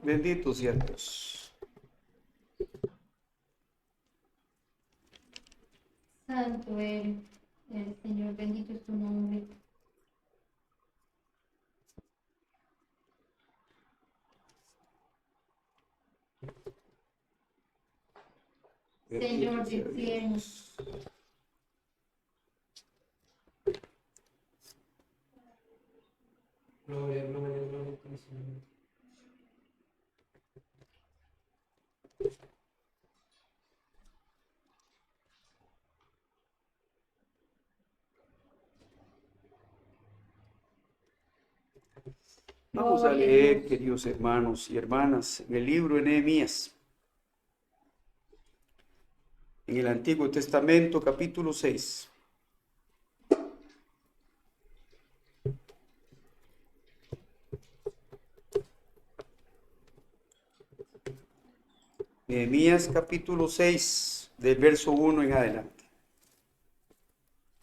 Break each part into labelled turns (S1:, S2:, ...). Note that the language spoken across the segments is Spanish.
S1: Bendito sea Dios.
S2: Santo eres, Señor, bendito es tu nombre.
S1: Bendito
S2: Señor
S1: sea
S2: del cielo,
S1: Dios.
S3: Gloria, gloria, gloria a ti, Señor.
S1: Vamos a
S2: gloria a
S1: leer,
S2: Dios.
S1: queridos hermanos y hermanas, en el libro de Nehemías, en el Antiguo Testamento, capítulo 6. Nehemías, capítulo 6, del verso 1 en adelante.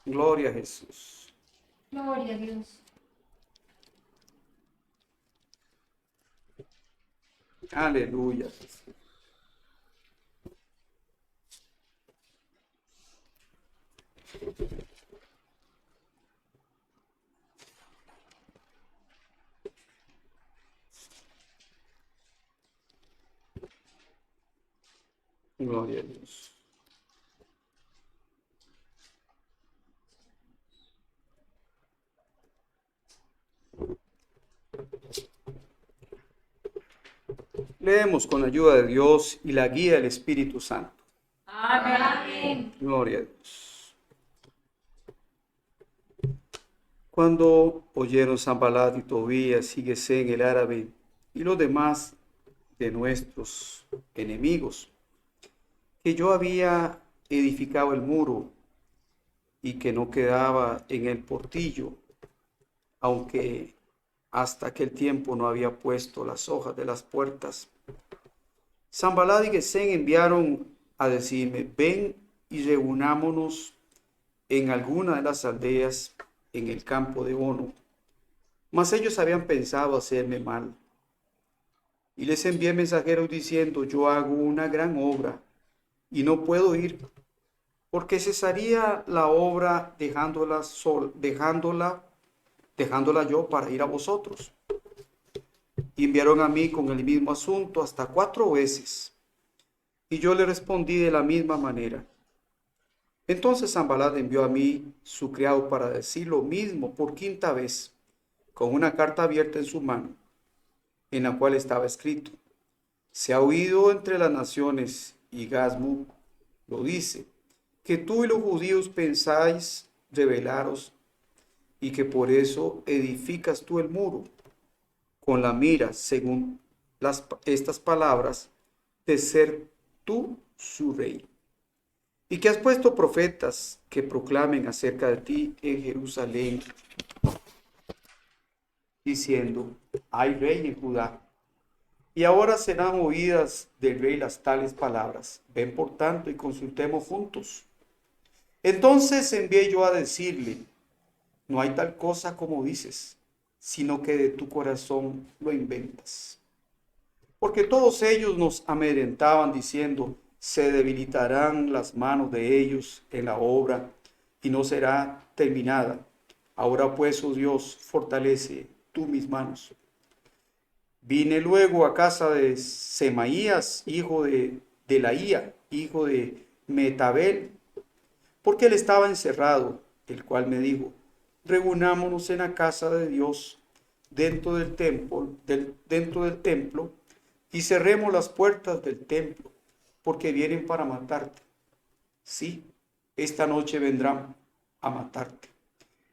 S1: Gloria a Jesús.
S2: Gloria a Dios.
S1: Aleluya. Gloria a Dios. Leemos con la ayuda de Dios y la guía del Espíritu Santo.
S2: Amén.
S1: Gloria a Dios. Cuando oyeron Sanballat y Tobías y Gesén el árabe y los demás de nuestros enemigos, que yo había edificado el muro y que no quedaba en el portillo, aunque hasta aquel tiempo no había puesto las hojas de las puertas, Sanballat y Gesén enviaron a decirme: ven y reunámonos en alguna de las aldeas en el campo de Ono. Mas ellos habían pensado hacerme mal. Y les envié mensajeros diciendo: yo hago una gran obra y no puedo ir, porque cesaría la obra dejándola yo para ir a vosotros. Y enviaron a mí con el mismo asunto hasta 4 veces. Y yo le respondí de la misma manera. Entonces Sanballat envió a mí su criado para decir lo mismo por 5.ª vez, con una carta abierta en su mano, en la cual estaba escrito: se ha oído entre las naciones, y Gasmu lo dice, que tú y los judíos pensáis rebelaros, y que por eso edificas tú el muro, con la mira, según estas palabras, de ser tú su rey. Y que has puesto profetas que proclamen acerca de ti en Jerusalén, diciendo: hay rey en Judá. Y ahora serán oídas del rey las tales palabras. Ven por tanto y consultemos juntos. Entonces envié yo a decirle: no hay tal cosa como dices, sino que de tu corazón lo inventas. Porque todos ellos nos amedrentaban diciendo: se debilitarán las manos de ellos en la obra y no será terminada. Ahora pues, oh Dios, fortalece tú mis manos. Vine luego a casa de Semaías, hijo de Delaía, hijo de Metabel, porque él estaba encerrado, el cual me dijo: reunámonos en la casa de Dios dentro del templo, y cerremos las puertas del templo, porque vienen para matarte. Sí, esta noche vendrán a matarte.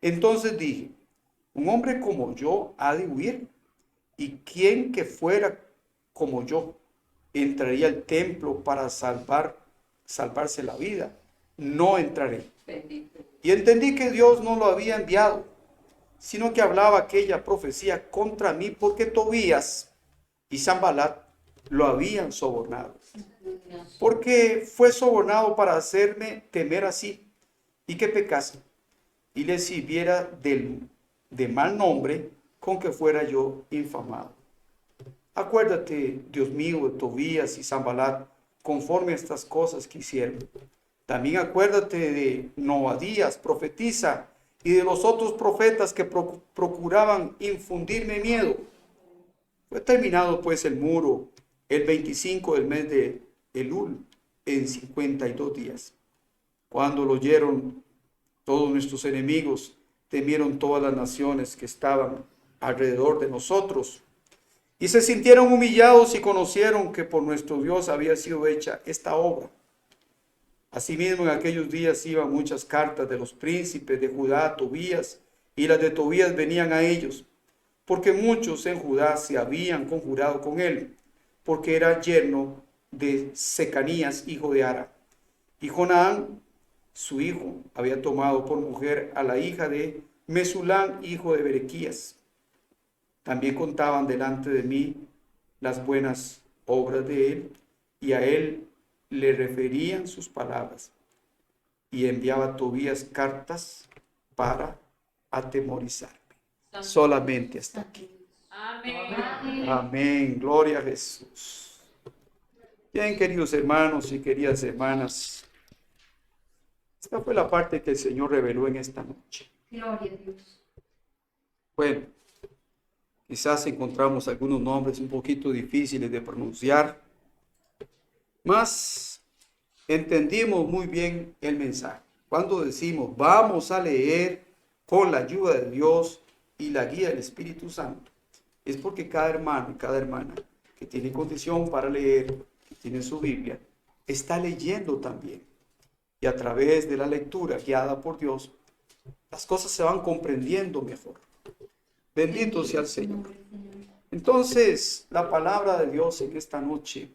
S1: Entonces dije: un hombre como yo ha de huir, y quien que fuera como yo entraría al templo para salvarse la vida. No entraré. Y entendí que Dios no lo había enviado, sino que hablaba aquella profecía contra mí, porque Tobías y Sanballat lo habían sobornado. Porque fue sobornado para hacerme temer así, y que pecase, y le sirviera de mal nombre con que fuera yo infamado. Acuérdate, Dios mío, de Tobías y Sanballat, conforme a estas cosas que hicieron. También acuérdate de Noadías, profetiza, y de los otros profetas que procuraban infundirme miedo. Fue terminado pues el muro el 25 del mes de Elul, en 52 días. Cuando lo oyeron todos nuestros enemigos, temieron todas las naciones que estaban alrededor de nosotros, y se sintieron humillados y conocieron que por nuestro Dios había sido hecha esta obra. Asimismo, en aquellos días iban muchas cartas de los príncipes de Judá a Tobías, y las de Tobías venían a ellos, porque muchos en Judá se habían conjurado con él, porque era yerno de Secanías, hijo de Ara. Y Jonaán, su hijo, había tomado por mujer a la hija de Mesulán, hijo de Berequías. También contaban delante de mí las buenas obras de él, y a él le referían sus palabras. Y enviaba a Tobías cartas para atemorizarme. Solamente hasta aquí.
S2: Amén.
S1: Amén. Gloria a Jesús. Bien, queridos hermanos y queridas hermanas, esta fue la parte que el Señor reveló en esta noche.
S2: Gloria a Dios.
S1: Bueno, quizás encontramos algunos nombres un poquito difíciles de pronunciar, mas entendimos muy bien el mensaje. Cuando decimos vamos a leer con la ayuda de Dios y la guía del Espíritu Santo, es porque cada hermano y cada hermana que tiene condición para leer, que tiene su Biblia, está leyendo también. Y a través de la lectura guiada por Dios, las cosas se van comprendiendo mejor. Bendito sea el Señor. Entonces, la palabra de Dios en esta noche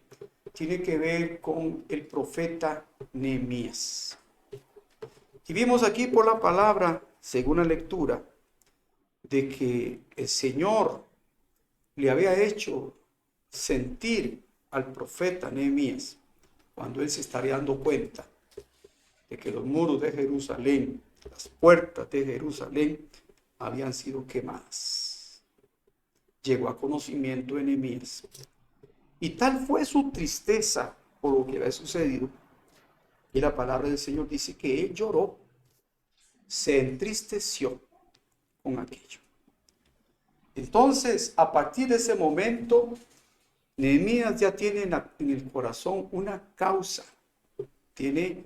S1: tiene que ver con el profeta Nehemías. Y vimos aquí por la palabra, según la lectura, de que el Señor le había hecho sentir al profeta Nehemías, cuando él se estaría dando cuenta de que los muros de Jerusalén, las puertas de Jerusalén, habían sido quemadas. Llegó a conocimiento de Nehemías. Y tal fue su tristeza por lo que había sucedido. Y la palabra del Señor dice que él lloró, se entristeció con aquello. Entonces, a partir de ese momento, Nehemías ya tiene en el corazón una causa. Tiene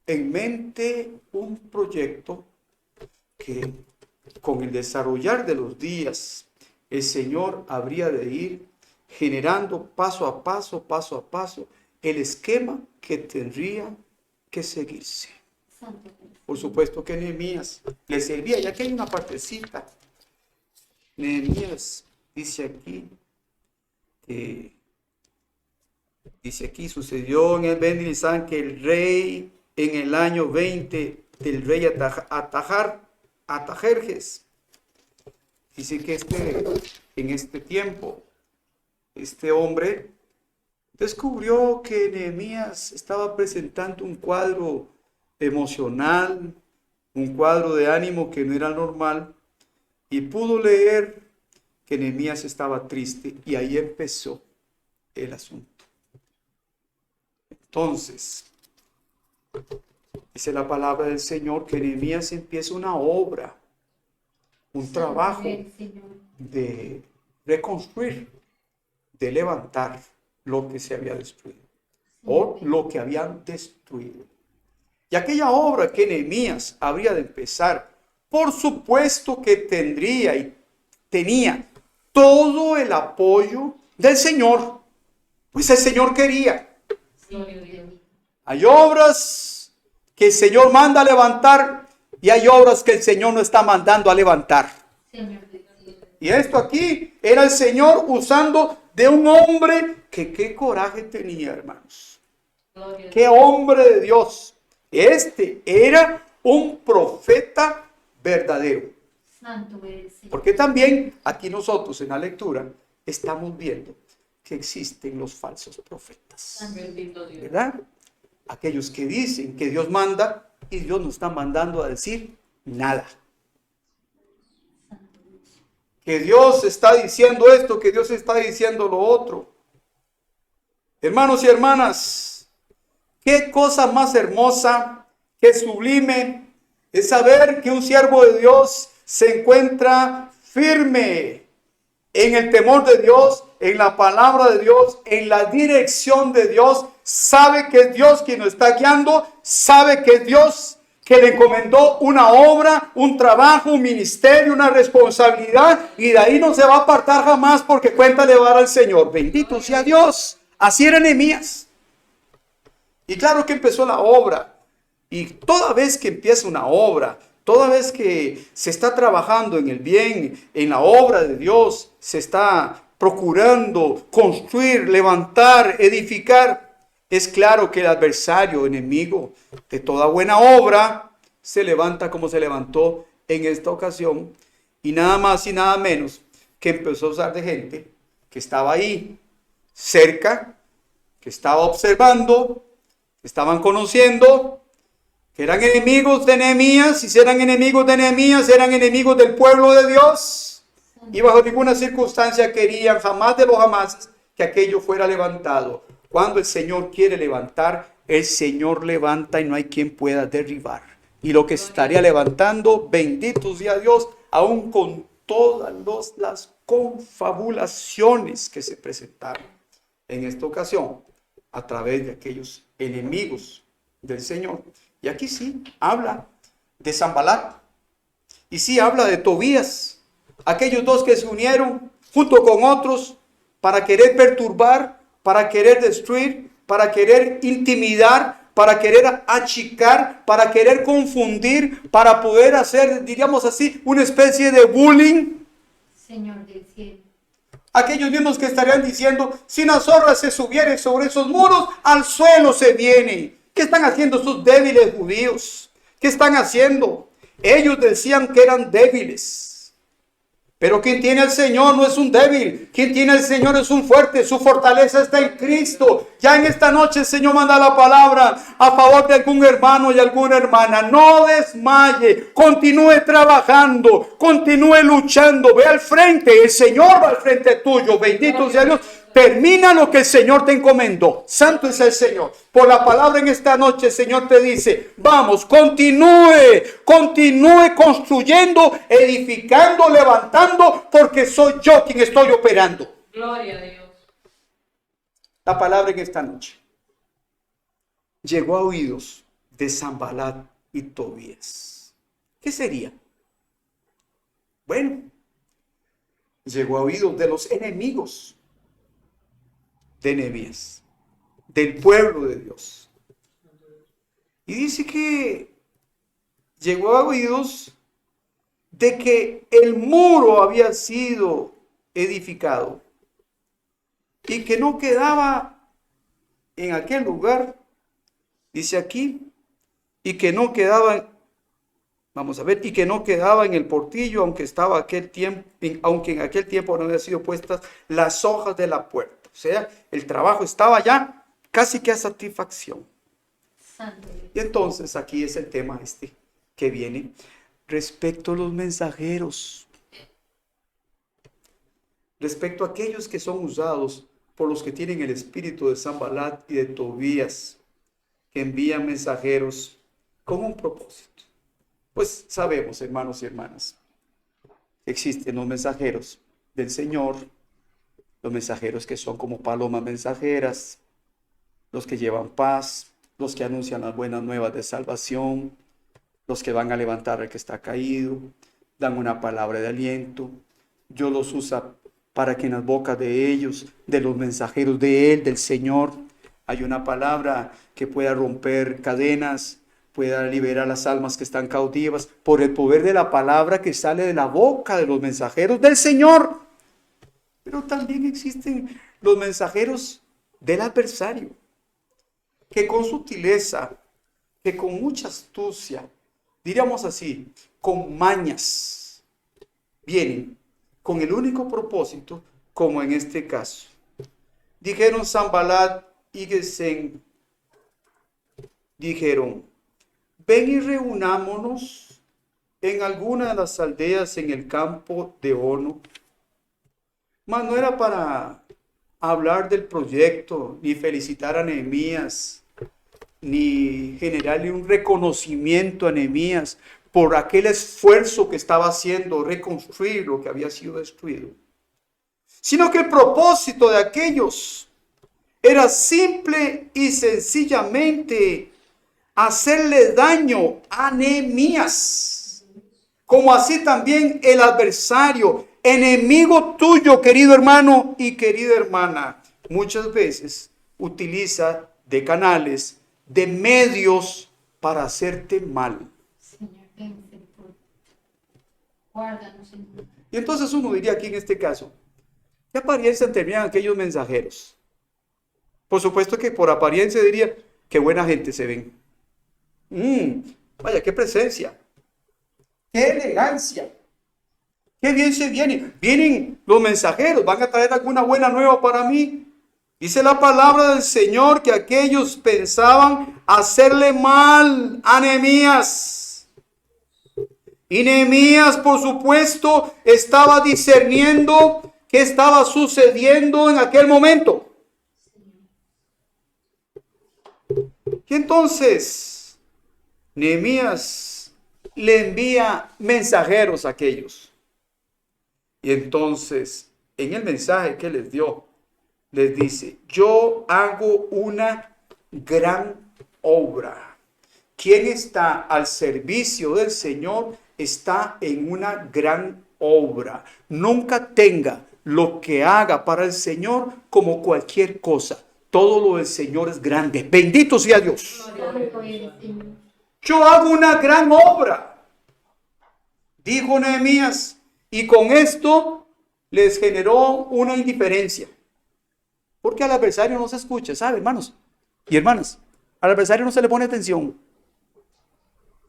S1: en mente un proyecto que con el desarrollar de los días, el Señor habría de ir generando paso a paso, el esquema que tendría que seguirse.
S2: Santo.
S1: Por supuesto que Nehemías le servía, ya que hay una partecita. Nehemías dice aquí, sucedió en el Ben Nisan que el rey, en el año 20 del rey Atajerjes, dice que en este tiempo, este hombre descubrió que Nehemías estaba presentando un cuadro emocional, un cuadro de ánimo que no era normal, y pudo leer que Nehemías estaba triste, y ahí empezó el asunto. Entonces, dice la palabra del Señor que Nehemías empieza una obra, un trabajo de reconstruir, de levantar lo que se había destruido o lo que habían destruido. Y aquella obra que Nehemías habría de empezar, por supuesto que tenía todo el apoyo del Señor, pues el Señor quería. Hay obras que el Señor manda a levantar y hay obras que el Señor no está mandando a levantar. Y esto aquí era el Señor usando de un hombre que qué coraje tenía, hermanos. Qué hombre de Dios. Este era un profeta verdadero. Porque también aquí nosotros en la lectura estamos viendo que existen los falsos profetas. ¿Verdad? Aquellos que dicen que Dios manda y Dios no está mandando a decir nada. que Dios está diciendo esto, que Dios está diciendo lo otro. Hermanos y hermanas, qué cosa más hermosa, qué sublime es saber que un siervo de Dios se encuentra firme en el temor de Dios, en la palabra de Dios, en la dirección de Dios. Sabe que es Dios quien lo está guiando, sabe que es Dios que le encomendó una obra, un trabajo, un ministerio, una responsabilidad, y de ahí no se va a apartar jamás porque cuenta le va a dar al Señor. Bendito sea Dios. Así era Nehemías. Y claro que empezó la obra. Y toda vez que empieza una obra, toda vez que se está trabajando en el bien, en la obra de Dios, se está procurando construir, levantar, edificar, es claro que el adversario, enemigo de toda buena obra, se levanta como se levantó en esta ocasión, y nada más y nada menos que empezó a usar de gente que estaba ahí cerca, que estaba observando, que estaban conociendo, que eran enemigos de Nehemías. Y si eran enemigos de Nehemías, eran enemigos del pueblo de Dios, y bajo ninguna circunstancia querían, jamás de los jamás, que aquello fuera levantado. Cuando el Señor quiere levantar, el Señor levanta y no hay quien pueda derribar. Y lo que se estaría levantando, bendito sea Dios, aún con todas las confabulaciones que se presentaron en esta ocasión a través de aquellos enemigos del Señor. Y aquí sí habla de Sanbalat, y sí habla de Tobías, aquellos dos que se unieron junto con otros para querer perturbar, para querer destruir, para querer intimidar, para querer achicar, para querer confundir, para poder hacer, diríamos así, una especie de bullying.
S2: Señor del cielo.
S1: Aquellos mismos que estarían diciendo, si una zorra se subiere sobre esos muros, al suelo se viene. ¿Qué están haciendo estos débiles judíos? ¿Qué están haciendo? Ellos decían que eran débiles. Pero quien tiene al Señor no es un débil. Quien tiene al Señor es un fuerte. Su fortaleza está en Cristo. Ya en esta noche el Señor manda la palabra a favor de algún hermano y alguna hermana. No desmaye. Continúe trabajando. Continúe luchando. Ve al frente. El Señor va al frente tuyo. Bendito sea Dios. Termina lo que el Señor te encomendó. Santo es el Señor. Por la palabra en esta noche el Señor te dice, vamos, continúe construyendo, edificando, levantando, porque soy yo quien estoy operando.
S4: Gloria a Dios.
S1: La palabra en esta noche llegó a oídos de Sanbalat y Tobías. ¿Qué sería? Bueno, llegó a oídos de los enemigos de Nehemías, del pueblo de Dios. Y dice que llegó a oídos de que el muro había sido edificado y que no quedaba en aquel lugar, dice aquí, y que no quedaba, vamos a ver, y que no quedaba en el portillo, aunque en aquel tiempo no habían sido puestas las hojas de la puerta. O sea, el trabajo estaba ya casi que a satisfacción.
S2: Santo.
S1: Y entonces aquí es el tema que viene respecto a los mensajeros. Respecto a aquellos que son usados por los que tienen el espíritu de Sanbalat y de Tobías, que envían mensajeros con un propósito. Pues sabemos, hermanos y hermanas, que existen los mensajeros del Señor, los mensajeros que son como palomas mensajeras, los que llevan paz, los que anuncian las buenas nuevas de salvación, los que van a levantar al que está caído, dan una palabra de aliento. Dios los usa para que en las bocas de ellos, de los mensajeros de Él, del Señor, hay una palabra que pueda romper cadenas, pueda liberar las almas que están cautivas, por el poder de la palabra que sale de la boca de los mensajeros del Señor. Pero también existen los mensajeros del adversario, que con sutileza, que con mucha astucia, diríamos así, con mañas, vienen con el único propósito, como en este caso. Dijeron Sanbalat y Gesem, dijeron, ven y reunámonos en alguna de las aldeas en el campo de Ono, Mas no era para hablar del proyecto, ni felicitar a Nehemías, ni generarle un reconocimiento a Nehemías por aquel esfuerzo que estaba haciendo, reconstruir lo que había sido destruido, sino que el propósito de aquellos era simple y sencillamente hacerle daño a Nehemías, como así también el adversario, enemigo tuyo, querido hermano y querida hermana, muchas veces utiliza de canales, de medios para hacerte mal.
S2: Señor, ven, guárdanos, Señor.
S1: Y entonces uno diría aquí en este caso, ¿qué apariencia tenían aquellos mensajeros? Por supuesto que por apariencia diría, qué buena gente se ven. Vaya, qué presencia, qué elegancia, qué bien se viene. Vienen los mensajeros, van a traer alguna buena nueva para mí. Dice la palabra del Señor que aquellos pensaban hacerle mal a Nehemías. Y Nehemías, por supuesto, estaba discerniendo qué estaba sucediendo en aquel momento. Y entonces Nehemías le envía mensajeros a aquellos. Y entonces, en el mensaje que les dio, les dice, yo hago una gran obra. Quien está al servicio del Señor está en una gran obra. Nunca tenga lo que haga para el Señor como cualquier cosa. Todo lo del Señor es grande. Bendito sea Dios.
S2: Santo eres, Señor.
S1: Yo hago una gran obra, dijo Nehemías, y con esto les generó una indiferencia. Porque al adversario no se escucha, ¿sabe, hermanos y hermanas? Al adversario no se le pone atención.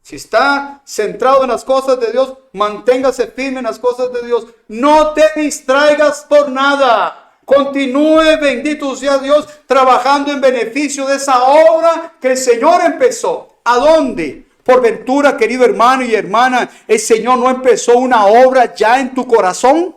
S1: Si está centrado en las cosas de Dios, manténgase firme en las cosas de Dios. No te distraigas por nada. Continúe, bendito sea Dios, trabajando en beneficio de esa obra que el Señor empezó. ¿A dónde? Por ventura, querido hermano y hermana, el Señor no empezó una obra ya en tu corazón.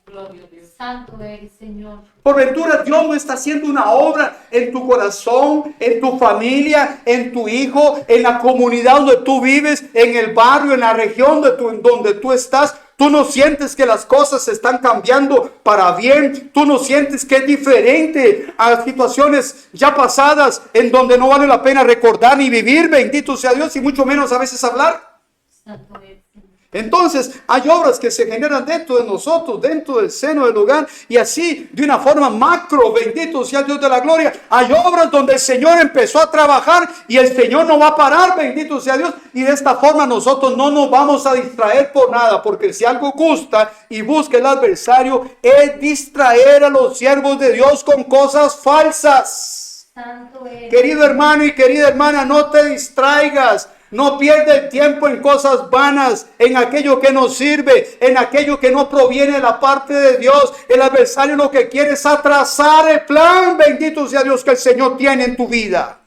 S3: Gloria a Dios.
S2: Santo eres, Señor.
S1: Por ventura, Dios no está haciendo una obra en tu corazón, en tu familia, en tu hijo, en la comunidad donde tú vives, en el barrio, en la región donde tú estás. Tú no sientes que las cosas se están cambiando para bien. Tú no sientes que es diferente a las situaciones ya pasadas en donde no vale la pena recordar ni vivir. Bendito sea Dios, y mucho menos a veces hablar.
S2: Santo eres, Señor.
S1: Entonces hay obras que se generan dentro de nosotros, dentro del seno del hogar, y así de una forma macro, bendito sea Dios de la gloria. Hay obras donde el Señor empezó a trabajar y el Señor no va a parar, bendito sea Dios, y de esta forma nosotros no nos vamos a distraer por nada, porque si algo gusta y busca el adversario es distraer a los siervos de Dios con cosas falsas.
S2: Santo eres.
S1: Querido hermano y querida hermana, no te distraigas. No pierda el tiempo en cosas vanas, en aquello que no sirve, en aquello que no proviene de la parte de Dios. El adversario lo que quiere es atrasar el plan, bendito sea Dios, que el Señor tiene en tu vida.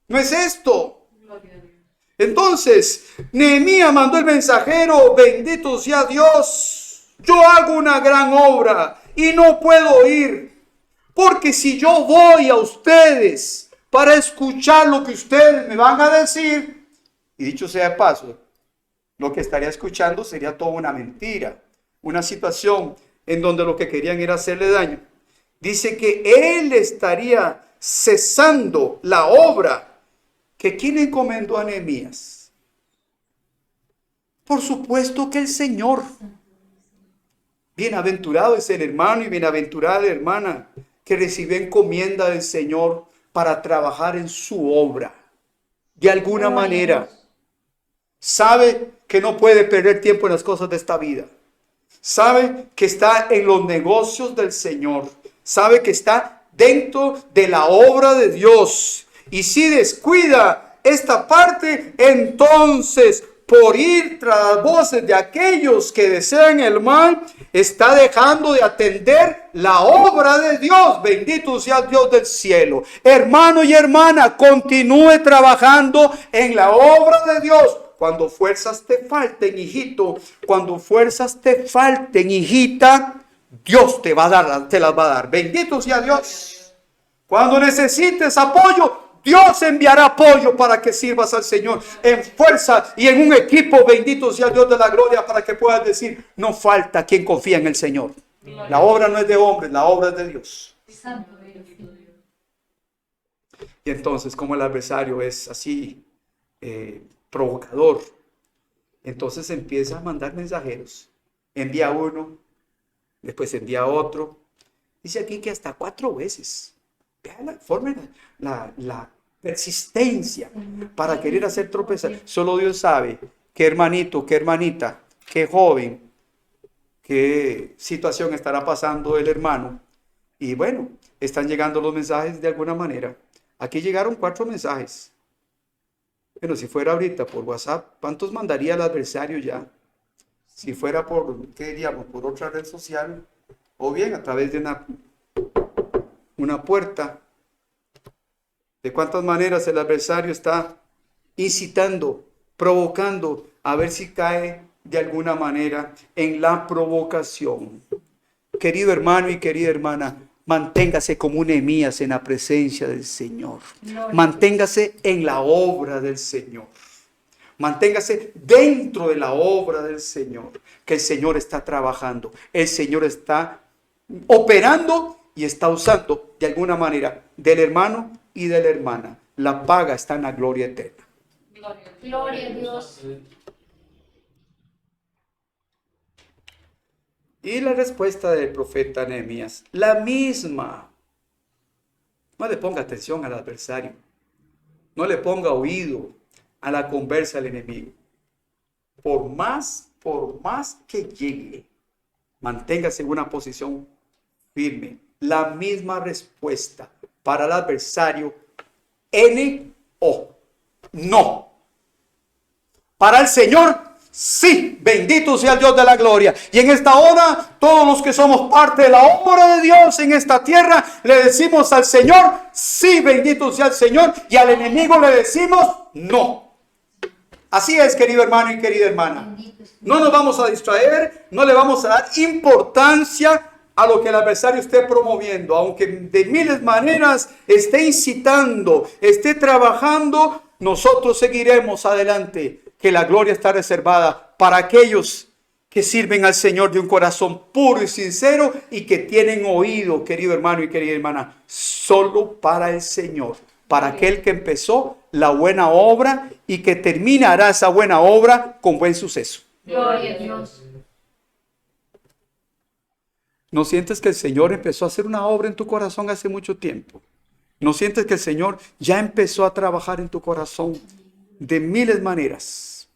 S1: ¿No es esto?
S3: Gloria a Dios.
S1: Entonces, Nehemías mandó el mensajero, bendito sea Dios. Yo hago una gran obra y no puedo ir, porque si yo voy a ustedes para escuchar lo que ustedes me van a decir, y dicho sea de paso, lo que estaría escuchando sería toda una mentira, una situación en donde lo que querían era hacerle daño. Dice que él estaría cesando la obra que ¿quién encomendó a Nehemías? Por supuesto que el Señor. Bienaventurado es el hermano y bienaventurada la hermana que recibe encomienda del Señor para trabajar en su obra. De alguna manera, sabe que no puede perder tiempo en las cosas de esta vida. Sabe que está en los negocios del Señor. Sabe que está dentro de la obra de Dios. Y si descuida esta parte, entonces, por ir tras las voces de aquellos que desean el mal, está dejando de atender la obra de Dios. Bendito sea Dios del cielo. Hermano y hermana, continúe trabajando en la obra de Dios. Cuando fuerzas te falten, hijito, cuando fuerzas te falten, hijita, Dios te va a dar, te las va a dar. Bendito sea Dios. Cuando necesites apoyo, Dios enviará apoyo para que sirvas al Señor en fuerza y en un equipo. Bendito sea Dios de la gloria, para que puedas decir: no falta quien confía en el Señor. La obra no es de hombres, la obra es de Dios.
S2: Santo eres, Señor.
S1: Y entonces, como el adversario es así provocador, entonces empieza a mandar mensajeros. Envía uno, después envía otro. Dice aquí que hasta 4 veces. Vean la forma, la persistencia para querer hacer tropezar. Solo Dios sabe qué hermanito, qué hermanita, qué joven, qué situación estará pasando el hermano. Y bueno, están llegando los mensajes de alguna manera. Aquí llegaron 4 mensajes. Bueno, si fuera ahorita por WhatsApp, ¿cuántos mandaría el adversario ya? Si fuera por, ¿qué diríamos? Por otra red social, o bien a través de una puerta. ¿De cuántas maneras el adversario está incitando, provocando, a ver si cae de alguna manera en la provocación? Querido hermano y querida hermana, manténgase como un Nehemías en la presencia del Señor. Manténgase en la obra del Señor. Manténgase dentro de la obra del Señor, que el Señor está trabajando. El Señor está operando y está usando de alguna manera del hermano y de la hermana. La paga está en la gloria eterna.
S2: Gloria a Dios.
S1: Y la respuesta del profeta Nehemías, la misma. No le ponga atención al adversario. No le ponga oído a la conversa del enemigo. Por más que llegue, manténgase en una posición firme. La misma respuesta para el adversario, N-O, no. Para el Señor, sí. Bendito sea el Dios de la gloria. Y en esta hora, todos los que somos parte de la obra de Dios en esta tierra, le decimos al Señor, sí, bendito sea el Señor. Y al enemigo le decimos, no. Así es, querido hermano y querida hermana. No nos vamos a distraer, no le vamos a dar importancia a lo que el adversario esté promoviendo, aunque de miles maneras esté incitando, esté trabajando, nosotros seguiremos adelante, que la gloria está reservada para aquellos que sirven al Señor de un corazón puro y sincero y que tienen oído, querido hermano y querida hermana, solo para el Señor, para aquel que empezó la buena obra y que terminará esa buena obra con buen suceso.
S2: Gloria a Dios.
S1: ¿No sientes que el Señor empezó a hacer una obra en tu corazón hace mucho tiempo? ¿No sientes que el Señor ya empezó a trabajar en tu corazón de miles maneras?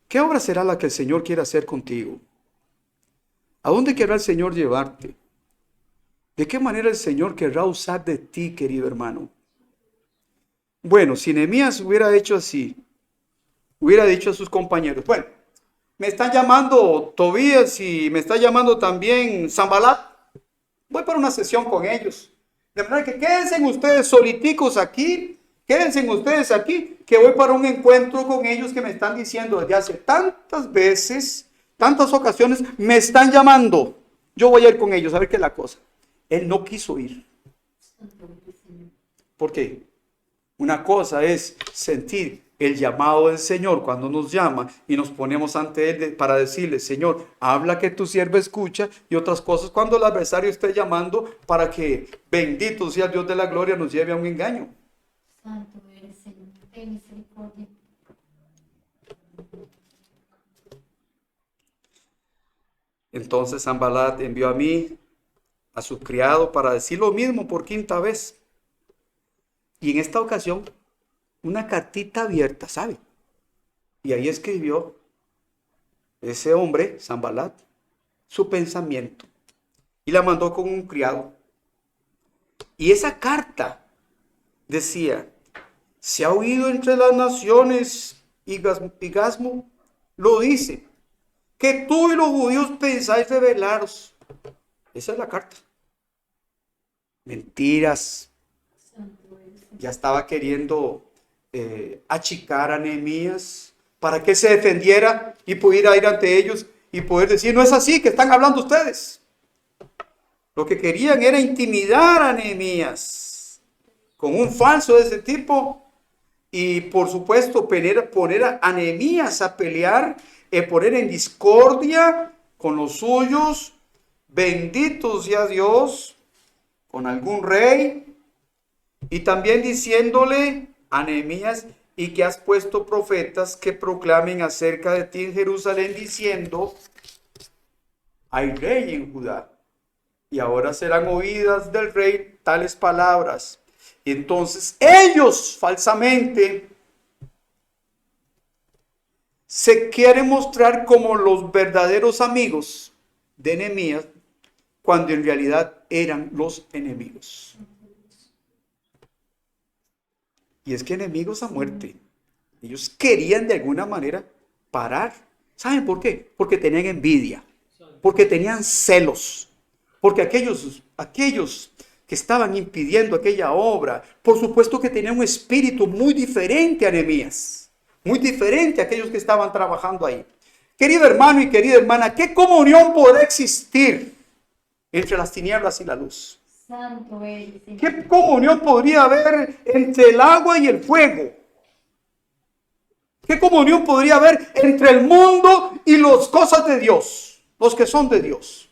S1: ¿Qué obra será la que el Señor quiere hacer contigo? ¿A dónde querrá el Señor llevarte? ¿De qué manera el Señor querrá usar de ti, querido hermano? Bueno, si Nehemías hubiera hecho así, hubiera dicho a sus compañeros, bueno, me están llamando Tobías y me está llamando también Sanbalat, voy para una sesión con ellos. De manera que quédense ustedes soliticos aquí, quédense ustedes aquí, que voy para un encuentro con ellos que me están diciendo desde hace tantas veces, tantas ocasiones, me están llamando. Yo voy a ir con ellos a ver qué es la cosa. Él no quiso ir. ¿Por qué? Una cosa es sentir el llamado del Señor cuando nos llama y nos ponemos ante Él para decirle, Señor, habla que tu siervo escucha, y otras cosas cuando el adversario esté llamando para que, bendito sea el Dios de la gloria, nos lleve a un engaño.
S2: Santo eres, Señor. Ten misericordia.
S1: Entonces Sanbalat envió a mí, a su criado, para decir lo mismo por 5ª vez. Y en esta ocasión, una cartita abierta, ¿sabe? Y ahí escribió ese hombre, Sanbalat, su pensamiento. Y la mandó con un criado. Y esa carta decía, se ha oído entre las naciones, y Gasmo lo dice, que tú y los judíos pensáis rebelaros. Esa es la carta. Mentiras. Ya estaba queriendo achicar a Nehemías para que se defendiera y pudiera ir ante ellos y poder decir, no es así que están hablando ustedes. Lo que querían era intimidar a Nehemías con un falso de ese tipo y por supuesto poner a Nehemías a pelear, poner en discordia con los suyos, bendito sea Dios, con algún rey, y también diciéndole a Nehemías, y que has puesto profetas que proclamen acerca de ti en Jerusalén, diciendo, hay rey en Judá, y ahora serán oídas del rey tales palabras. Y entonces ellos falsamente se quieren mostrar como los verdaderos amigos de Nehemías, cuando en realidad eran los enemigos. Y es que enemigos a muerte. Ellos querían de alguna manera parar. ¿Saben por qué? Porque tenían envidia, porque tenían celos, porque aquellos que estaban impidiendo aquella obra, por supuesto que tenían un espíritu muy diferente a Nehemías, muy diferente a aquellos que estaban trabajando ahí. Querido hermano y querida hermana, ¿qué comunión podrá existir entre las tinieblas y la luz?
S2: Santo eres, Señor.
S1: ¿Qué comunión podría haber entre el agua y el fuego? ¿Qué comunión podría haber entre el mundo y las cosas de Dios, los que son de Dios?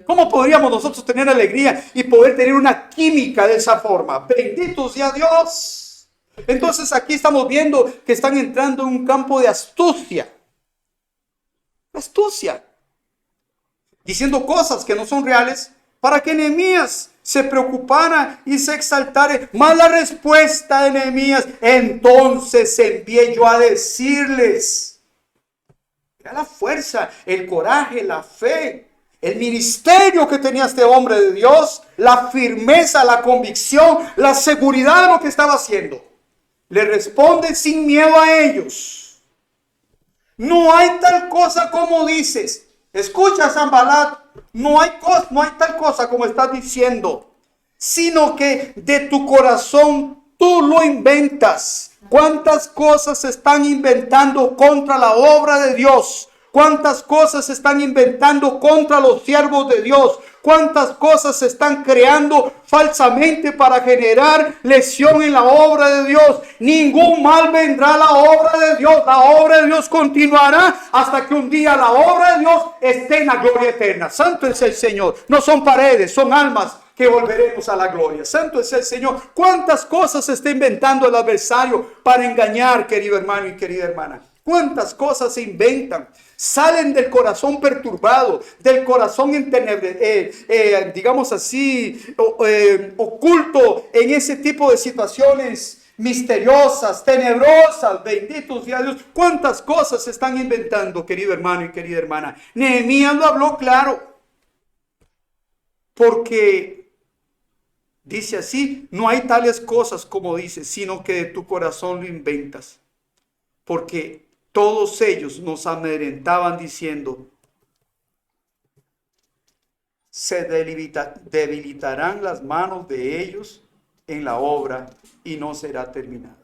S1: ¿Cómo podríamos nosotros tener alegría y poder tener una química de esa forma? Bendito sea Dios. Entonces aquí estamos viendo que están entrando en un campo de astucia. Astucia. Diciendo cosas que no son reales para que Nehemías se preocupara y se exaltara. Más la respuesta de Nehemías, entonces envié yo a decirles. Era la fuerza, el coraje, la fe, el ministerio que tenía este hombre de Dios, la firmeza, la convicción, la seguridad de lo que estaba haciendo. Le responde sin miedo a ellos. No hay tal cosa como dices. Escucha, Sanbalat, no hay tal cosa como estás diciendo, sino que de tu corazón tú lo inventas. ¿Cuántas cosas se están inventando contra la obra de Dios? ¿Cuántas cosas se están inventando contra los siervos de Dios? ¿Cuántas cosas se están creando falsamente para generar lesión en la obra de Dios? Ningún mal vendrá a la obra de Dios. La obra de Dios continuará hasta que un día la obra de Dios esté en la gloria eterna. Santo es el Señor. No son paredes, son almas que volveremos a la gloria. Santo es el Señor. ¿Cuántas cosas se está inventando el adversario para engañar, querido hermano y querida hermana? ¿Cuántas cosas se inventan? Salen del corazón perturbado, del corazón digamos así, oculto en ese tipo de situaciones misteriosas, tenebrosas. Bendito sea Dios. ¿Cuántas cosas se están inventando, querido hermano y querida hermana? Nehemías lo habló claro, porque dice así, no hay tales cosas como dices, sino que de tu corazón lo inventas. Porque todos ellos nos amedrentaban diciendo, se debilitarán las manos de ellos en la obra y no será terminada.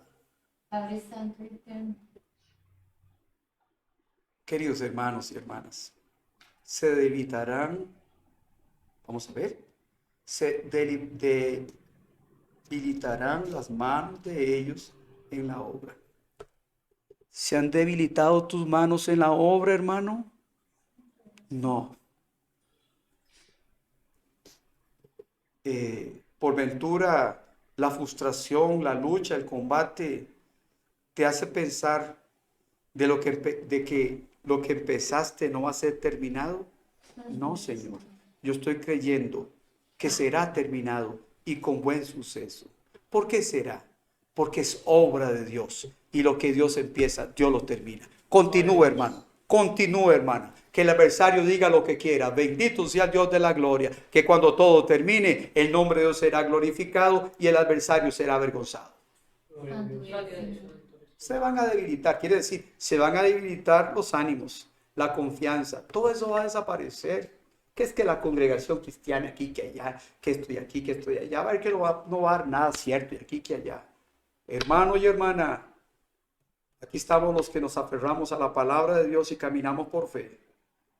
S2: Padre Santo y Eterno.
S1: Queridos hermanos y hermanas, se debilitarán, vamos a ver, se debilitarán las manos de ellos en la obra. ¿Se han debilitado tus manos en la obra, hermano? No. Por ventura, la frustración, la lucha, el combate, te hace pensar de que lo que empezaste no va a ser terminado. No, Señor. Yo estoy creyendo que será terminado y con buen suceso. ¿Por qué será? Porque es obra de Dios. Y lo que Dios empieza, Dios lo termina. Continúa, hermano. Continúa, hermana. Que el adversario diga lo que quiera. Bendito sea Dios de la gloria. Que cuando todo termine, el nombre de Dios será glorificado y el adversario será avergonzado. Se van a debilitar. Quiere decir, se van a debilitar los ánimos, la confianza. Todo eso va a desaparecer. Que es que la congregación cristiana aquí, que allá, que estoy aquí, que estoy allá. Va a ver que no va a dar nada cierto y aquí, que allá. Hermano y hermana, aquí estamos los que nos aferramos a la palabra de Dios y caminamos por fe.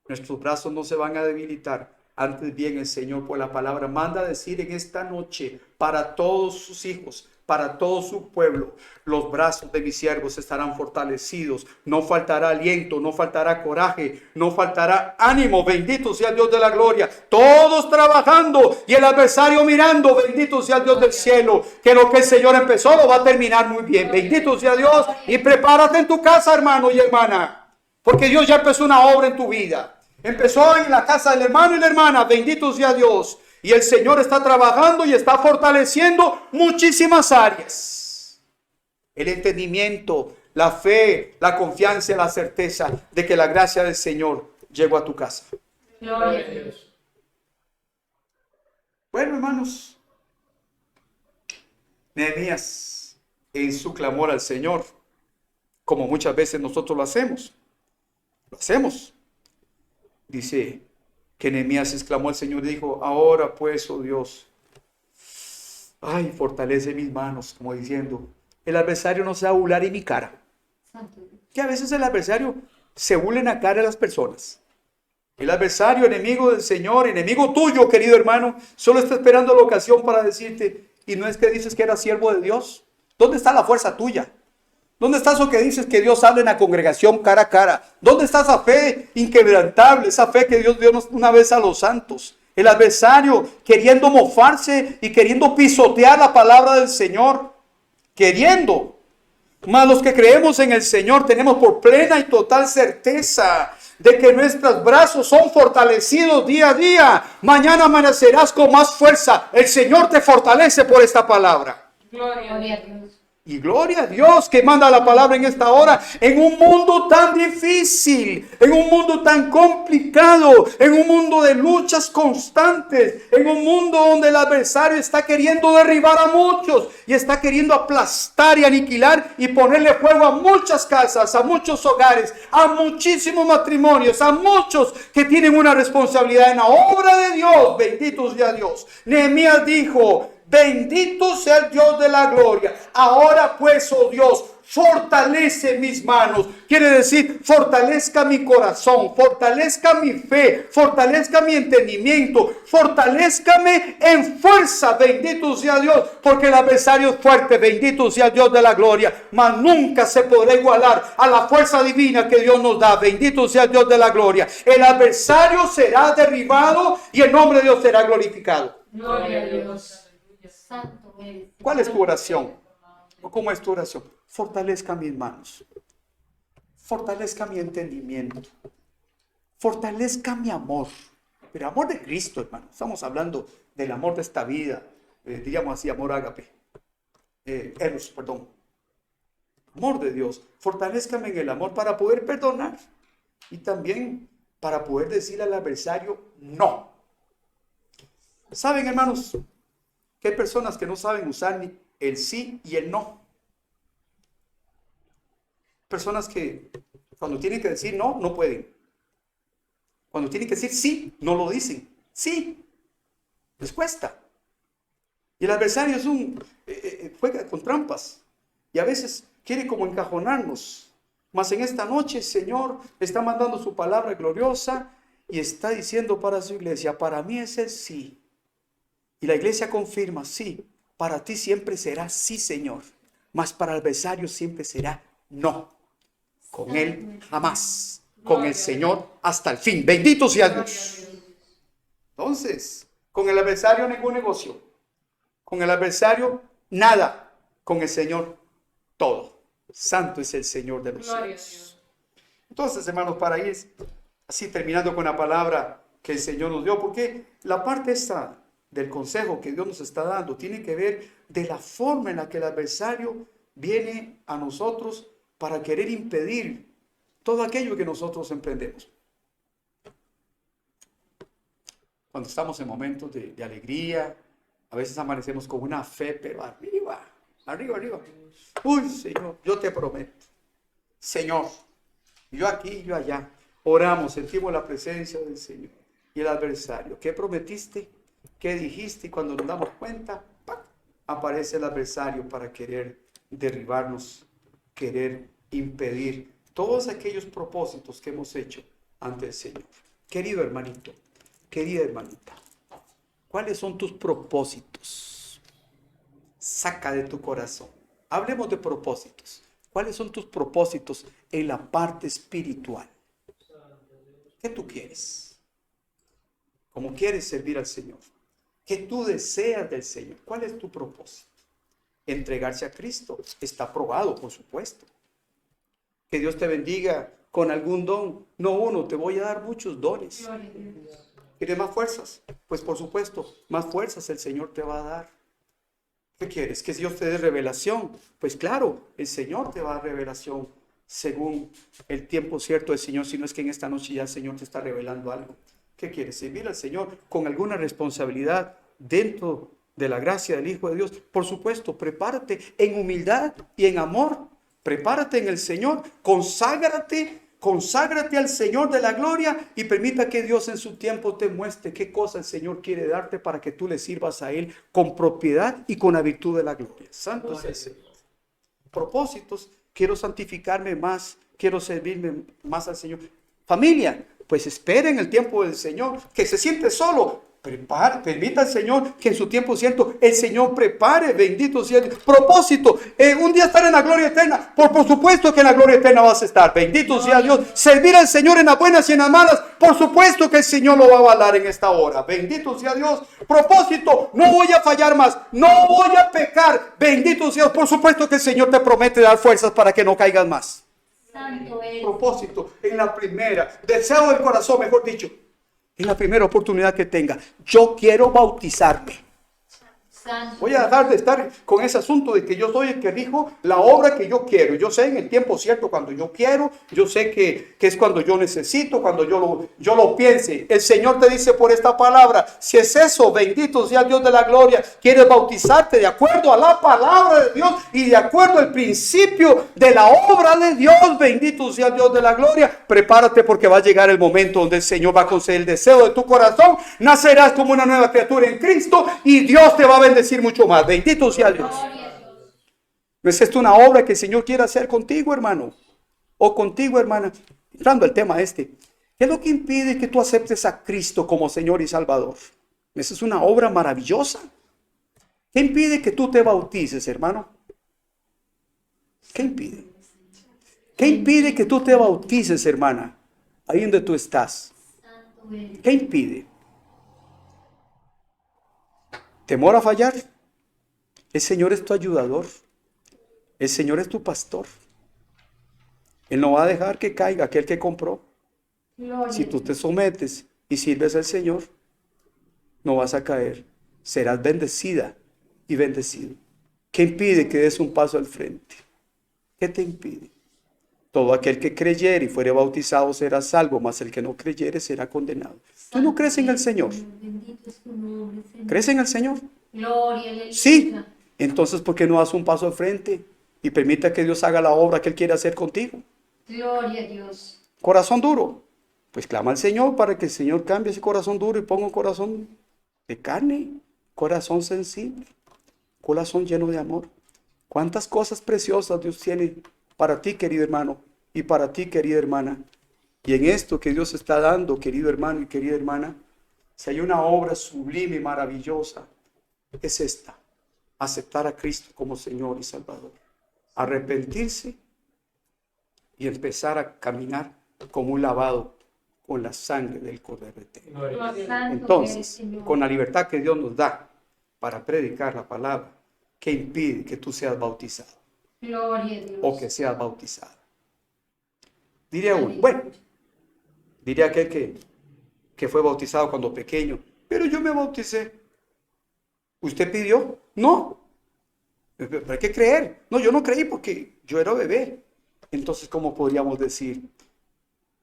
S1: Nuestros brazos no se van a debilitar. Antes bien, el Señor por la palabra manda a decir en esta noche para todos sus hijos, para todo su pueblo, los brazos de mis siervos estarán fortalecidos. No faltará aliento, no faltará coraje, no faltará ánimo. Bendito sea el Dios de la gloria. Todos trabajando y el adversario mirando. Bendito sea el Dios del cielo. Que lo que el Señor empezó lo va a terminar muy bien. Bendito sea Dios. Y prepárate en tu casa, hermano y hermana. Porque Dios ya empezó una obra en tu vida. Empezó en la casa del hermano y la hermana. Bendito sea Dios. Y el Señor está trabajando y está fortaleciendo muchísimas áreas. El entendimiento, la fe, la confianza y la certeza de que la gracia del Señor llegó a tu casa.
S3: Gloria a Dios.
S1: Bueno, hermanos, Nehemías en su clamor al Señor, como muchas veces nosotros lo hacemos, dice que Nehemías exclamó al Señor y dijo: ahora pues, oh Dios, ay, fortalece mis manos, como diciendo, el adversario no se va a burlar en mi cara.
S2: Santo Dios.
S1: Que a veces el adversario se burla en la cara de las personas. El adversario, enemigo del Señor, enemigo tuyo, querido hermano, solo está esperando la ocasión para decirte: y no es que dices que eras siervo de Dios. ¿Dónde está la fuerza tuya? ¿Dónde está eso que dices que Dios habla en la congregación cara a cara? ¿Dónde está esa fe inquebrantable, esa fe que Dios dio una vez a los santos? El adversario queriendo mofarse y queriendo pisotear la palabra del Señor, queriendo. Mas los que creemos en el Señor tenemos por plena y total certeza de que nuestros brazos son fortalecidos día a día. Mañana amanecerás con más fuerza. El Señor te fortalece por esta palabra.
S3: Gloria a
S2: Gloria a
S3: Dios.
S2: Dios.
S1: Y gloria a Dios que manda la palabra en esta hora, en un mundo tan difícil, en un mundo tan complicado, en un mundo de luchas constantes, en un mundo donde el adversario está queriendo derribar a muchos y está queriendo aplastar y aniquilar y ponerle fuego a muchas casas, a muchos hogares, a muchísimos matrimonios, a muchos que tienen una responsabilidad en la obra de Dios. Bendito sea Dios. Nehemías dijo: bendito sea el Dios de la gloria. Ahora pues, oh Dios, fortalece mis manos. Quiere decir, fortalezca mi corazón, fortalezca mi fe, fortalezca mi entendimiento, fortalezcame en fuerza. Bendito sea Dios, porque el adversario es fuerte. Bendito sea el Dios de la gloria, mas nunca se podrá igualar a la fuerza divina que Dios nos da. Bendito sea el Dios de la gloria. El adversario será derribado y el nombre de Dios será glorificado.
S3: Gloria a Dios.
S2: Santo eres.
S1: ¿Cuál es tu oración? ¿O cómo es tu oración? Fortalezca mis manos. Fortalezca mi entendimiento. Fortalezca mi amor. Pero amor de Cristo, hermano. Estamos hablando del amor de esta vida. Diríamos así, amor ágape. Eros, perdón. Amor de Dios. Fortalézcame en el amor para poder perdonar. Y también para poder decir al adversario no. ¿Saben, hermanos? Que hay personas que no saben usar ni el sí y el no. Personas que cuando tienen que decir no, no pueden. Cuando tienen que decir sí, no lo dicen. Sí, les cuesta. Y el adversario juega con trampas. Y a veces quiere como encajonarnos. Mas en esta noche el Señor está mandando su palabra gloriosa y está diciendo para su iglesia: para mí es el sí. Y la iglesia confirma: sí, para ti siempre será sí, Señor. Mas para el adversario siempre será no. Con él jamás. Con el Señor hasta el fin. Bendito sea Dios. Entonces, con el adversario ningún negocio. Con el adversario nada. Con el Señor todo. Santo es el Señor de los cielos. Entonces, hermanos, para ir así terminando con la palabra que el Señor nos dio, porque la parte esta del consejo que Dios nos está dando tiene que ver de la forma en la que el adversario viene a nosotros para querer impedir todo aquello que nosotros emprendemos. Cuando estamos en momentos de alegría, a veces amanecemos con una fe, pero arriba. Uy, Señor, yo te prometo. Señor, yo aquí, yo allá. Oramos, sentimos la presencia del Señor. Y el adversario, ¿qué prometiste? ¿Qué dijiste? Y cuando nos damos cuenta, ¡pac!, aparece el adversario para querer derribarnos, querer impedir todos aquellos propósitos que hemos hecho ante el Señor. Querido hermanito, querida hermanita, ¿cuáles son tus propósitos? Saca de tu corazón. Hablemos de propósitos. ¿Cuáles son tus propósitos en la parte espiritual? ¿Qué tú quieres? ¿Cómo quieres servir al Señor? ¿Qué tú deseas del Señor? ¿Cuál es tu propósito? Entregarse a Cristo. Está aprobado, por supuesto. Que Dios te bendiga con algún don. No uno, te voy a dar muchos dones.
S2: Gloria a Dios.
S1: ¿Quieres más fuerzas? Pues por supuesto, más fuerzas el Señor te va a dar. ¿Qué quieres? ¿Que Dios te dé revelación? Pues claro, el Señor te va a dar revelación según el tiempo cierto del Señor, si no es que en esta noche ya el Señor te está revelando algo. ¿Qué quieres? Servir al Señor con alguna responsabilidad dentro de la gracia del Hijo de Dios. Por supuesto, prepárate en humildad y en amor. Prepárate en el Señor, conságrate al Señor de la gloria y permita que Dios en su tiempo te muestre qué cosa el Señor quiere darte para que tú le sirvas a Él con propiedad y con la virtud de la gloria. Santo es el Señor. Propósitos, quiero santificarme más, quiero servirme más al Señor. Familia, pues esperen el tiempo del Señor, que se siente solo. Permita al Señor que en su tiempo cierto el Señor prepare, bendito sea Dios. Propósito, un día estar en la gloria eterna. Por supuesto que en la gloria eterna vas a estar, bendito sea Dios. Servir al Señor en las buenas y en las malas, por supuesto que el Señor lo va a avalar en esta hora, bendito sea Dios. Propósito, no voy a fallar más, no voy a pecar, bendito sea Dios. Por supuesto que el Señor te promete dar fuerzas para que no caigas más.
S2: Santo es.
S1: Propósito, en la primera, deseo del corazón, mejor dicho, en la primera oportunidad que tenga, yo quiero bautizarme.
S2: Santo.
S1: Voy a dejar de estar con ese asunto de que yo soy el que rijo la obra que yo quiero. Yo sé en el tiempo cierto cuando yo quiero, yo sé que es cuando yo necesito, cuando yo lo piense. El Señor te dice por esta palabra, si es eso, bendito sea Dios de la gloria, quieres bautizarte de acuerdo a la palabra de Dios y de acuerdo al principio de la obra de Dios, bendito sea Dios de la gloria, prepárate porque va a llegar el momento donde el Señor va a conceder el deseo de tu corazón, nacerás como una nueva criatura en Cristo y Dios te va a bendecir mucho más. Bendito sea Dios. ¿No es esto una obra que el Señor quiere hacer contigo, hermano? O contigo, hermana. Entrando al tema ¿qué es lo que impide que tú aceptes a Cristo como Señor y Salvador? Esa es una obra maravillosa. ¿Qué impide que tú te bautices, hermano? ¿Qué impide? ¿Qué impide que tú te bautices, hermana? Ahí donde tú estás.
S2: Santo es.
S1: ¿Qué impide? ¿Temor a fallar? El Señor es tu ayudador. El Señor es tu pastor. Él no va a dejar que caiga aquel que compró.
S2: Gloria
S1: Si
S2: a
S1: tú
S2: Dios.
S1: te sometes y sirves al Señor, no vas a caer. Serás bendecida y bendecido. ¿Qué impide que des un paso al frente? ¿Qué te impide? Todo aquel que creyere y fuere bautizado será salvo, mas el que no creyere será condenado. ¿Tú no crees en el Señor?
S2: Bendito es tu nombre, Señor.
S1: ¿Crees en el Señor?
S2: Gloria, aleluya.
S1: Sí. Entonces, ¿por qué no das un paso al frente y permita que Dios haga la obra que Él quiere hacer contigo?
S2: Gloria a Dios.
S1: Corazón duro. Pues clama al Señor para que el Señor cambie ese corazón duro y ponga un corazón de carne, corazón sensible, corazón lleno de amor. Cuántas cosas preciosas Dios tiene para ti, querido hermano, y para ti, querida hermana. Y en esto que Dios está dando, querido hermano y querida hermana, si hay una obra sublime y maravillosa, es esta: aceptar a Cristo como Señor y Salvador, arrepentirse y empezar a caminar como un lavado con la sangre del Cordero Eterno.
S2: Santo
S1: Entonces,
S2: eres, Señor.
S1: con la libertad que Dios nos da para predicar la palabra, ¿qué impide que tú seas bautizado
S2: Gloria a Dios.
S1: o que seas bautizada? Diría uno, bueno, diría aquel que fue bautizado cuando pequeño, pero yo me bauticé. ¿Usted pidió? No. ¿Pero hay que creer? No, yo no creí porque yo era bebé. Entonces, ¿cómo podríamos decir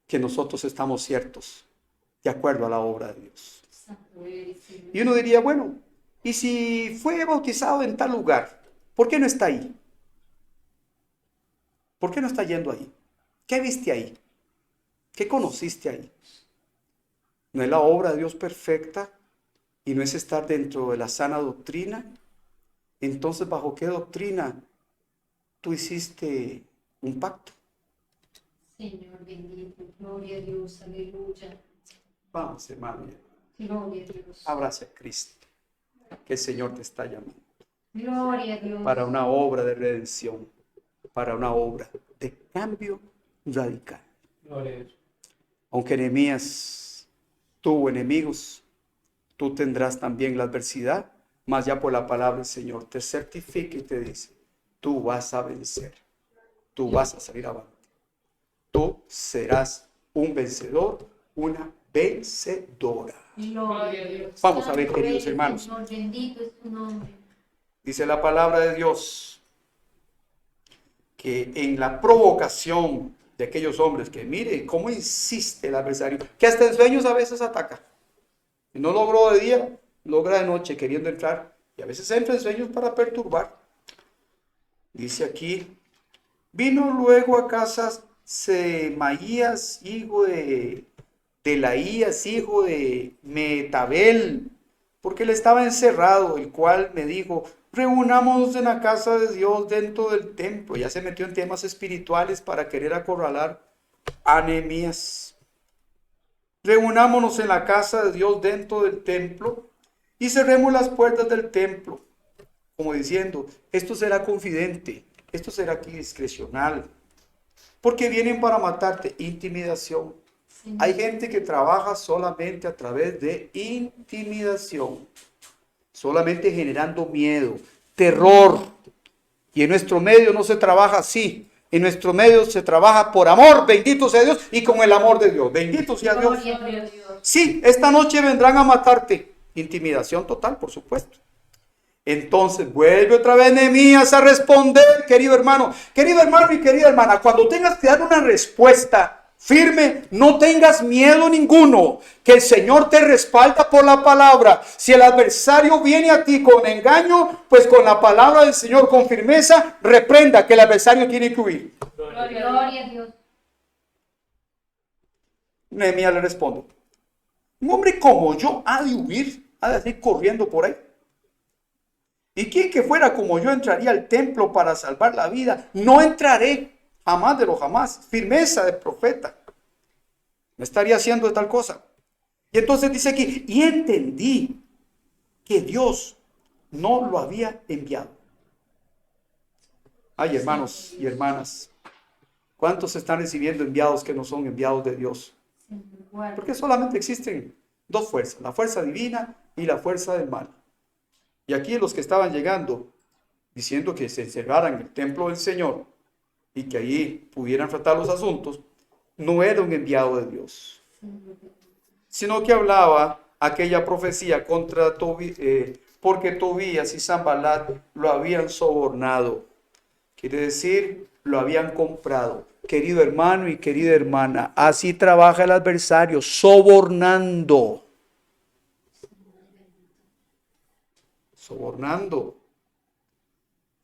S1: que nosotros estamos ciertos de acuerdo a la obra de Dios?
S2: Santo eres, Señor.
S1: Y uno diría, bueno, ¿y si fue bautizado en tal lugar? ¿Por qué no está ahí? ¿Por qué no está yendo ahí? ¿Qué viste ahí? ¿Qué conociste ahí? ¿No es la obra de Dios perfecta y no es estar dentro de la sana doctrina? Entonces, ¿bajo qué doctrina tú hiciste un pacto?
S2: Señor bendito, gloria a Dios, aleluya.
S1: Vamos, hermano.
S2: Gloria a Dios.
S1: Abraza a Cristo, que el Señor te está llamando
S2: Gloria a Dios.
S1: para una obra de redención, para una obra de cambio radical.
S3: Gloria a Dios.
S1: Aunque Nehemías tuvo enemigos, tú tendrás también la adversidad, mas ya por la palabra del Señor te certifica y te dice, tú vas a vencer, tú vas a salir avante, tú serás un vencedor, una vencedora.
S2: Gloria a Dios.
S1: Vamos a ver,
S2: Santo
S1: queridos
S2: es el
S1: hermanos.
S2: Señor, bendito es tu nombre.
S1: Dice la palabra de Dios que en la provocación de aquellos hombres, que mire cómo insiste el adversario, que hasta en sueños a veces ataca. Si no logró de día, logra de noche queriendo entrar, y a veces entra en sueños para perturbar. Dice aquí, vino luego a casa Semaías, hijo de Delaías, hijo de Metabel, porque él estaba encerrado, el cual me dijo, reunámonos en la casa de Dios dentro del templo. Ya se metió en temas espirituales para querer acorralar a Nehemías. Reunámonos en la casa de Dios dentro del templo y cerremos las puertas del templo, como diciendo, esto será confidente, esto será aquí discrecional, porque vienen para matarte. Intimidación. Hay gente que trabaja solamente a través de intimidación, solamente generando miedo, terror. Y en nuestro medio no se trabaja así. En nuestro medio se trabaja por amor, bendito sea Dios, y con el amor de Dios. Bendito sea Dios.
S2: Gloria a Dios.
S1: Sí, esta noche vendrán a matarte. Intimidación total, por supuesto. Entonces vuelve otra vez Nehemías a responder, querido hermano y querida hermana. Cuando tengas que dar una respuesta firme, no tengas miedo ninguno, que el Señor te respalda por la palabra. Si el adversario viene a ti con engaño, pues con la palabra del Señor, con firmeza, reprenda que el adversario tiene que huir.
S2: Gloria a Dios.
S1: Nehemías le responde, un hombre como yo ha de huir, ha de ir corriendo por ahí. ¿Y quién que fuera como yo entraría al templo para salvar la vida? No entraré. Jamás de lo jamás. Firmeza de profeta. No estaría haciendo tal cosa. Y entonces dice aquí, y entendí que Dios no lo había enviado. Ay, hermanos y hermanas, ¿cuántos están recibiendo enviados que no son enviados de Dios? Porque solamente existen dos fuerzas, la fuerza divina y la fuerza del mal. Y aquí los que estaban llegando, diciendo que se encerraran en el templo del Señor, y que allí pudieran tratar los asuntos, no era un enviado de Dios, sino que hablaba aquella profecía contra porque Tobías y Sanballat lo habían sobornado. Quiere decir, lo habían comprado. Querido hermano y querida hermana, así trabaja el adversario, sobornando. Sobornando.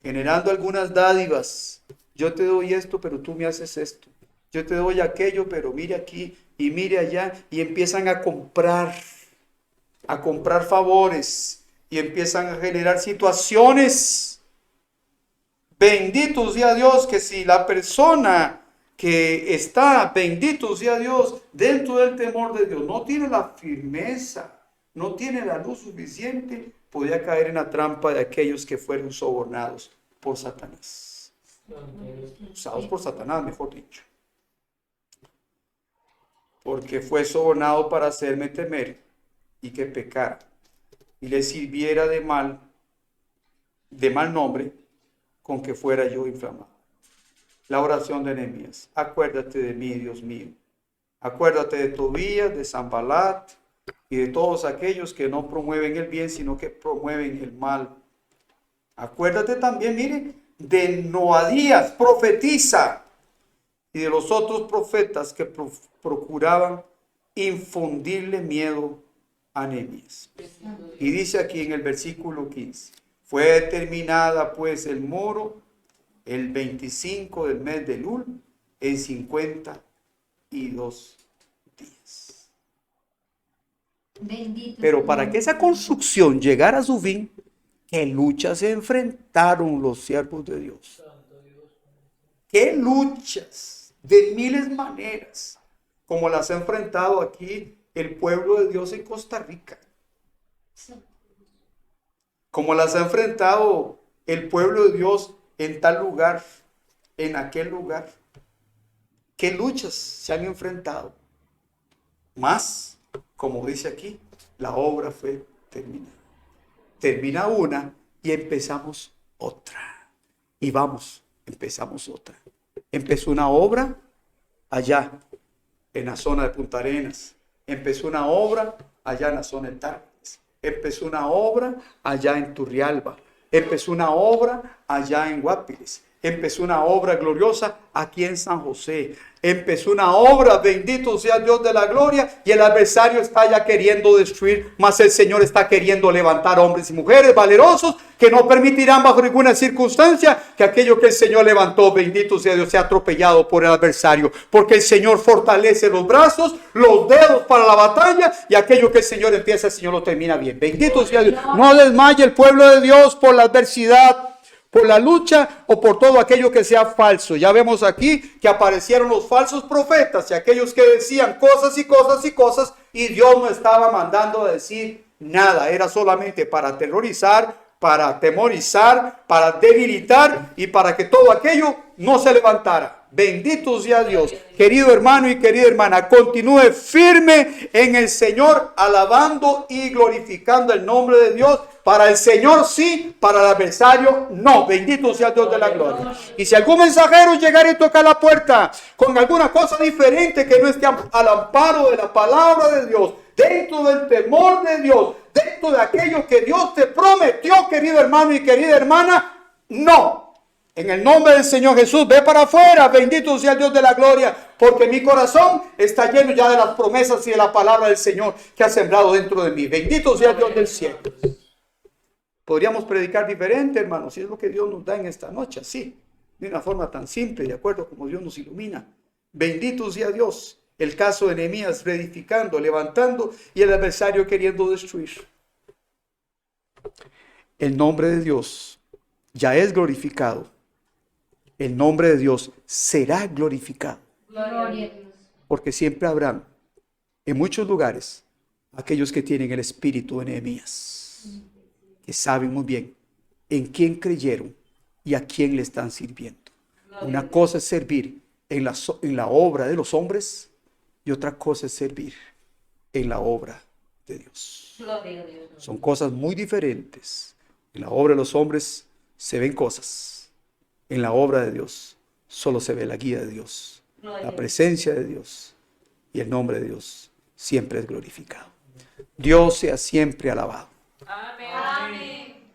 S1: Generando algunas dádivas. Yo te doy esto, pero tú me haces esto. Yo te doy aquello, pero mire aquí y mire allá. Y empiezan a comprar favores. Y empiezan a generar situaciones. Bendito sea Dios, que si la persona que está, bendito sea Dios, dentro del temor de Dios, no tiene la firmeza, no tiene la luz suficiente, podría caer en la trampa de aquellos que fueron sobornados por Satanás. Usados por Satanás, mejor dicho. Porque fue sobornado para hacerme temer y que pecara y le sirviera de mal nombre con que fuera yo inflamado. La oración de Nehemías. Acuérdate de mí, Dios mío. Acuérdate de Tobías, de Sanballat y de todos aquellos que no promueven el bien, sino que promueven el mal. Acuérdate también, mire, de Noadías, profetiza, y de los otros profetas que procuraban infundirle miedo a Nehemías. Y dice aquí en el versículo 15, fue determinada pues el moro el 25 del mes de Elul en 52 días.
S2: Bendito.
S1: Pero para que esa construcción llegara a su fin, ¿qué luchas se enfrentaron los siervos de Dios? ¿Qué luchas? De miles maneras, como las ha enfrentado aquí el pueblo de Dios en Costa Rica, como las ha enfrentado el pueblo de Dios en tal lugar, en aquel lugar. ¿Qué luchas se han enfrentado? Más, como dice aquí, la obra fue terminada. Termina una y empezamos otra. Y vamos, empezamos otra. Empezó una obra allá, en la zona de Punta Arenas. Empezó una obra allá en la zona de Tárcoles. Empezó una obra allá en Turrialba. Empezó una obra allá en Guapiles. Empezó una obra gloriosa aquí en San José. Empezó una obra, bendito sea Dios de la gloria, y el adversario está ya queriendo destruir, mas el Señor está queriendo levantar hombres y mujeres valerosos que no permitirán bajo ninguna circunstancia que aquello que el Señor levantó, bendito sea Dios, sea atropellado por el adversario, porque el Señor fortalece los brazos, los dedos para la batalla, y aquello que el Señor empieza, el Señor lo termina bien. Bendito sea Dios. No desmaye el pueblo de Dios por la adversidad, por la lucha o por todo aquello que sea falso. Ya vemos aquí que aparecieron los falsos profetas y aquellos que decían cosas y cosas y cosas, y Dios no estaba mandando a decir nada. Era solamente para aterrorizar, para atemorizar, para debilitar y para que todo aquello no se levantara. Bendito sea Dios. Querido hermano y querida hermana, continúe firme en el Señor, alabando y glorificando el nombre de Dios. Para el Señor sí, para el adversario no. Bendito sea Dios de la gloria. Y si algún mensajero llegara y toca la puerta con alguna cosa diferente que no esté al amparo de la palabra de Dios, dentro del temor de Dios, dentro de aquello que Dios te prometió, querido hermano y querida hermana, no. En el nombre del Señor Jesús, ve para afuera, bendito sea el Dios de la gloria, porque mi corazón está lleno ya de las promesas y de la palabra del Señor que ha sembrado dentro de mí. Bendito sea el Dios del cielo. Podríamos predicar diferente, hermanos, si es lo que Dios nos da en esta noche, así, de una forma tan simple, de acuerdo como Dios nos ilumina. Bendito sea Dios. El caso de Nehemías, reedificando, levantando, y el adversario queriendo destruir. El nombre de Dios ya es glorificado. El nombre de Dios será glorificado.
S2: Gloria a Dios.
S1: Porque siempre habrán, en muchos lugares, aquellos que tienen el espíritu de Nehemías, que saben muy bien en quién creyeron y a quién le están sirviendo. Una cosa es servir en la obra de los hombres y otra cosa es servir en la obra de Dios. Son cosas muy diferentes. En la obra de los hombres se ven cosas. En la obra de Dios solo se ve la guía de Dios, la presencia de Dios, y el nombre de Dios siempre es glorificado. Dios sea siempre alabado.